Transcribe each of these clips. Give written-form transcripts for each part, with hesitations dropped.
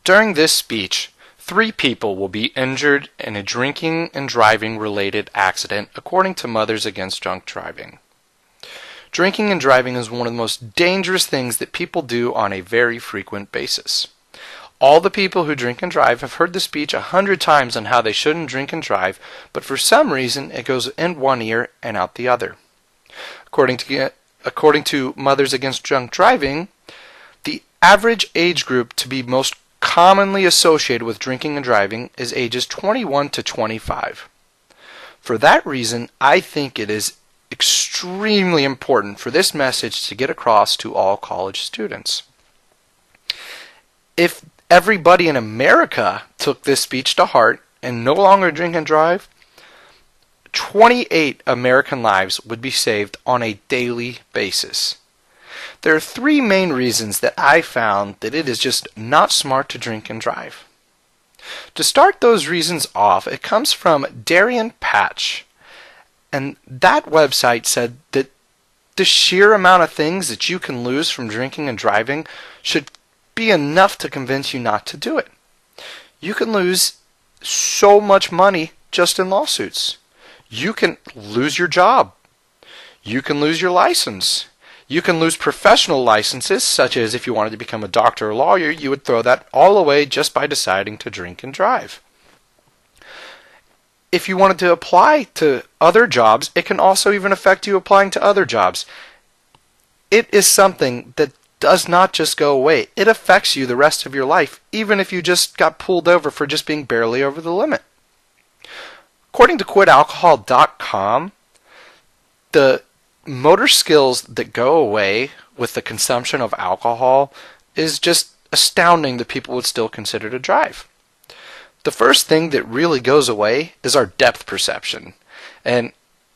During this speech, 3 people will be injured in a drinking and driving related accident according to Mothers Against Drunk Driving. Drinking and driving is one of the most dangerous things that people do on a very frequent basis. All the people who drink and drive have heard the speech 100 times on how they shouldn't drink and drive, but for some reason it goes in one ear and out the other. According to Mothers Against Drunk Driving, the average age group to be most commonly associated with drinking and driving is ages 21 to 25. For that reason, I think it is extremely important for this message to get across to all college students. If everybody in America took this speech to heart and no longer drink and drive, 28 American lives would be saved on a daily basis. There are 3 main reasons that I found that it is just not smart to drink and drive. To start those reasons off, it comes from Darian Patch, and that website said that the sheer amount of things that you can lose from drinking and driving should be enough to convince you not to do it. You can lose so much money just in lawsuits. You can lose your job. You can lose your license. You can lose professional licenses, such as if you wanted to become a doctor or lawyer, you would throw that all away just by deciding to drink and drive. If you wanted to apply to other jobs, it can also even affect you applying to other jobs. It is something that does not just go away. It affects you the rest of your life, even if you just got pulled over for just being barely over the limit. According to quitalcohol.com, the motor skills that go away with the consumption of alcohol is just astounding that people would still consider to drive. The first thing that really goes away is our depth perception. And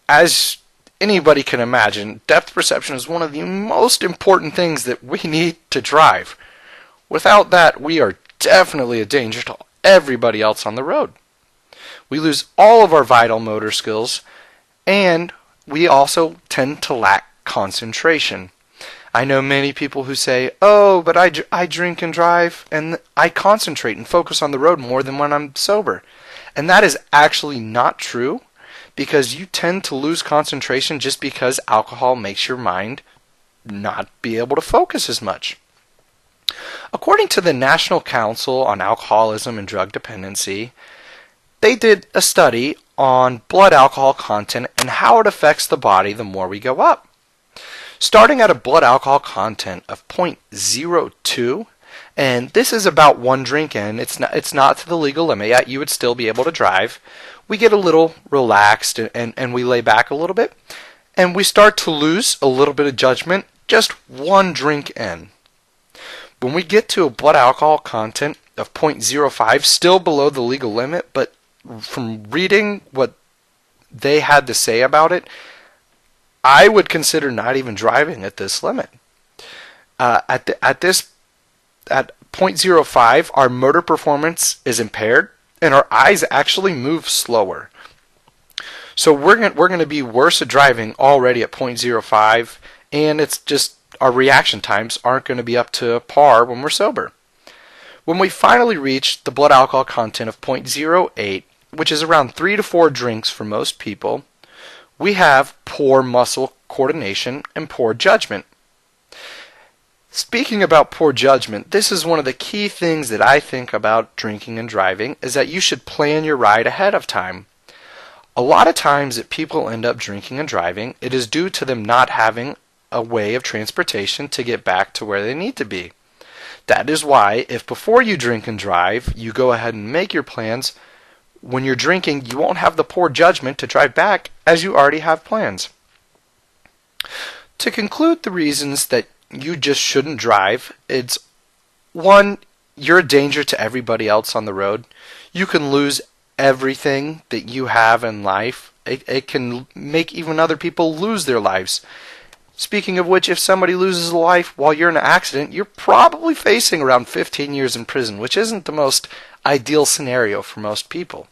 as anybody can imagine, depth perception is one of the most important things that we need to drive. Without that, we are definitely a danger to everybody else on the road. We lose all of our vital motor skills, and we also tend to lack concentration. I know many people who say, oh, but I drink and drive and I concentrate and focus on the road more than when I'm sober. And that is actually not true, because you tend to lose concentration just because alcohol makes your mind not be able to focus as much. According to the National Council on Alcoholism and Drug Dependency, they did a study on blood alcohol content and how it affects the body the more we go up. Starting at a blood alcohol content of 0.02, and this is about 1 drink in, it's not to the legal limit yet, you would still be able to drive. We get a little relaxed and we lay back a little bit, and we start to lose a little bit of judgment just 1 drink in. When we get to a blood alcohol content of 0.05, still below the legal limit, but from reading what they had to say about it, I would consider not even driving at this limit. At 0.05, our motor performance is impaired, and our eyes actually move slower. So we're going to be worse at driving already at 0.05, and it's just our reaction times aren't going to be up to par when we're sober. When we finally reach the blood alcohol content of 0.08, which is around 3 to 4 drinks for most people, we have poor muscle coordination and poor judgment. Speaking about poor judgment, this is one of the key things that I think about drinking and driving, is that you should plan your ride ahead of time. A lot of times that people end up drinking and driving, it is due to them not having a way of transportation to get back to where they need to be. That is why, if before you drink and drive, you go ahead and make your plans, when you're drinking, you won't have the poor judgment to drive back as you already have plans. To conclude the reasons that you just shouldn't drive, it's 1, you're a danger to everybody else on the road. You can lose everything that you have in life. It can make even other people lose their lives. Speaking of which, if somebody loses a life while you're in an accident, you're probably facing around 15 years in prison, which isn't the most ideal scenario for most people.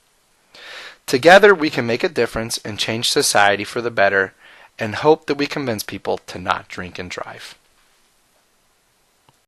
Together, we can make a difference and change society for the better, and hope that we convince people to not drink and drive.